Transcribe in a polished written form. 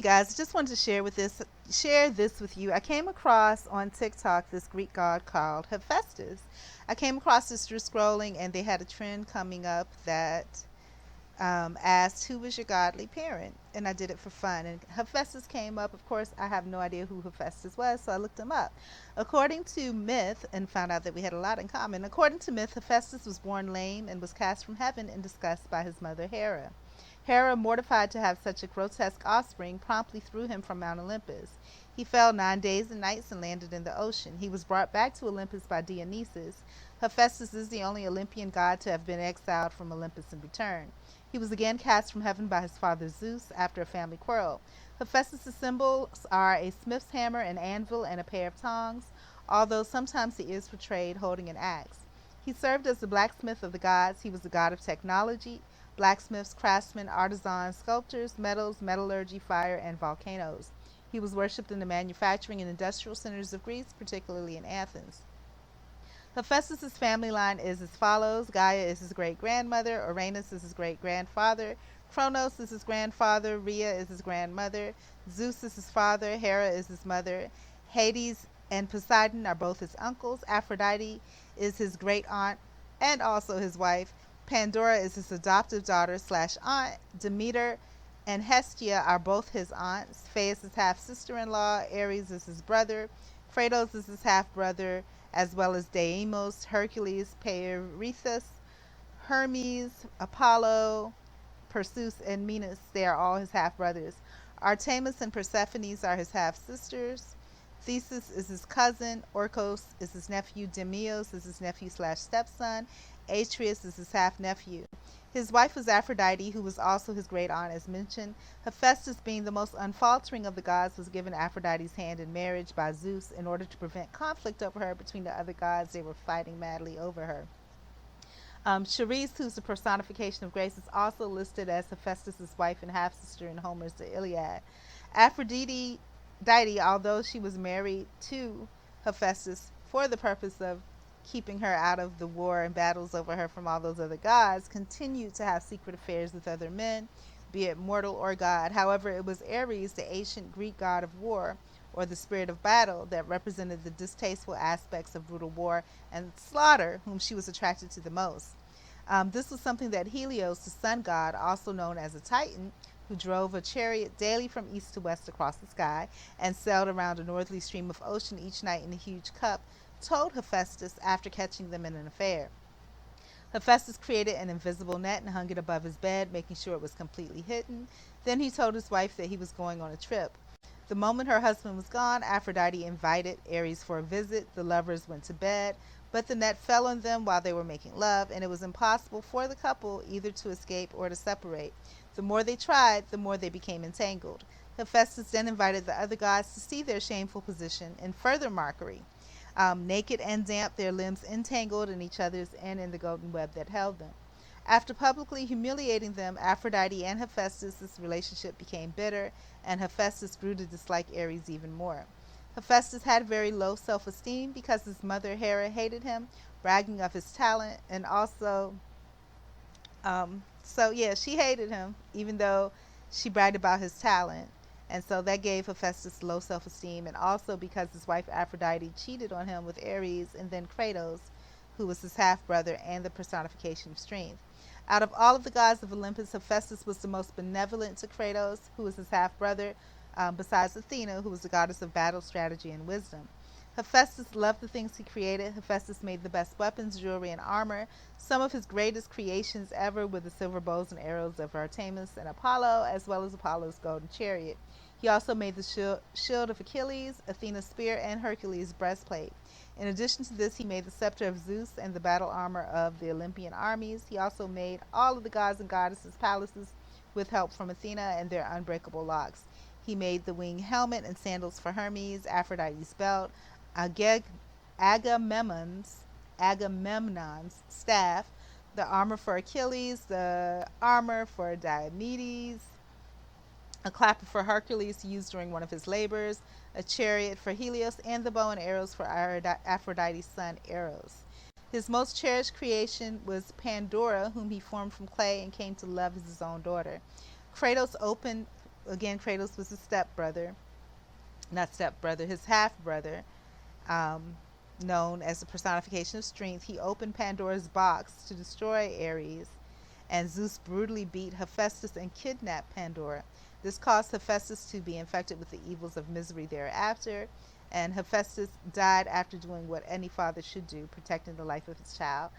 guys, I just wanted to share this with you. I came across on TikTok this Greek god called Hephaestus. I came across this through scrolling, and they had a trend coming up that asked who was your godly parent, and I did it for fun. And Hephaestus came up. Of course, I have no idea who Hephaestus was, so I looked him up. According to myth, and found out that we had a lot in common. According to myth, Hephaestus was born lame and was cast from heaven in disgust by his mother Hera. Hera, mortified to have such a grotesque offspring, promptly threw him from Mount Olympus. He fell 9 days and nights and landed in the ocean. He was brought back to Olympus by Dionysus. Hephaestus is the only Olympian god to have been exiled from Olympus in return. He was again cast from heaven by his father Zeus after a family quarrel. Hephaestus' symbols are a smith's hammer, an anvil, and a pair of tongs, although sometimes he is portrayed holding an axe. He served as the blacksmith of the gods. He was the god of technology, blacksmiths, craftsmen, artisans, sculptors, metals, metallurgy, fire, and volcanoes. He was worshipped in the manufacturing and industrial centers of Greece, particularly in Athens. Hephaestus' family line is as follows. Gaia is his great-grandmother, Uranus is his great-grandfather, Kronos is his grandfather, Rhea is his grandmother, Zeus is his father, Hera is his mother, Hades and Poseidon are both his uncles, Aphrodite is his great-aunt and also his wife, Pandora is his adoptive daughter slash aunt, Demeter and Hestia are both his aunts, Phaeus is half-sister-in-law, Ares is his brother, Kratos is his half-brother, as well as Deimos, Hercules, Peirithous, Hermes, Apollo, Perseus, and Minos. They are all his half-brothers. Artemis and Persephone are his half-sisters. Theseus is his cousin. Orcus is his nephew. Demeos is his nephew slash stepson. Atreus is his half-nephew. His wife was Aphrodite, who was also his great-aunt, as mentioned. Hephaestus, being the most unfaltering of the gods, was given Aphrodite's hand in marriage by Zeus in order to prevent conflict over her between the other gods. They were fighting madly over her. Charis, who's the personification of grace, is also listed as Hephaestus' wife and half-sister in Homer's The Iliad. Aphrodite, although she was married to Hephaestus for the purpose of keeping her out of the war and battles over her from all those other gods, continued to have secret affairs with other men, be it mortal or god. However, it was Ares, the ancient Greek god of war, or the spirit of battle, that represented the distasteful aspects of brutal war and slaughter, whom she was attracted to the most. This was something that Helios, the sun god, also known as a Titan, who drove a chariot daily from east to west across the sky and sailed around a northerly stream of ocean each night in a huge cup, told Hephaestus after catching them in an affair. Hephaestus created an invisible net and hung it above his bed, making sure it was completely hidden. Then he told his wife that he was going on a trip. The moment her husband was gone, Aphrodite invited Ares for a visit. The lovers went to bed, but the net fell on them while they were making love, and it was impossible for the couple either to escape or to separate. The more they tried, the more they became entangled. Hephaestus then invited the other gods to see their shameful position in further mockery. Naked and damp, their limbs entangled in each other's and in the golden web that held them. After publicly humiliating them, Aphrodite and Hephaestus' relationship became bitter, and Hephaestus grew to dislike Ares even more. Hephaestus had very low self-esteem because his mother Hera hated him, bragging of his talent, and also, she hated him, even though she bragged about his talent. And so that gave Hephaestus low self-esteem, and also because his wife Aphrodite cheated on him with Ares and then Kratos, who was his half-brother and the personification of strength. Out of all of the gods of Olympus, Hephaestus was the most benevolent to Kratos, who was his half-brother, besides Athena, who was the goddess of battle, strategy, and wisdom. Hephaestus loved the things he created. Hephaestus made the best weapons, jewelry, and armor. Some of his greatest creations ever were the silver bows and arrows of Artemis and Apollo, as well as Apollo's golden chariot. He also made the shield of Achilles, Athena's spear, and Hercules' breastplate. In addition to this, he made the scepter of Zeus and the battle armor of the Olympian armies. He also made all of the gods and goddesses' palaces with help from Athena and their unbreakable locks. He made the winged helmet and sandals for Hermes, Aphrodite's belt, Agamemnon's staff, the armor for Achilles, the armor for Diomedes, a clapper for Hercules to use during one of his labors, a chariot for Helios, and the bow and arrows for Aphrodite's son Eros. His most cherished creation was Pandora, whom he formed from clay and came to love as his own daughter. Kratos opened again, Kratos was his stepbrother, not stepbrother, his half brother, um, known as the personification of strength. He opened Pandora's box to destroy Ares, and Zeus brutally beat Hephaestus and kidnapped Pandora. This caused Hephaestus to be infected with the evils of misery thereafter, and Hephaestus died after doing what any father should do, protecting the life of his child.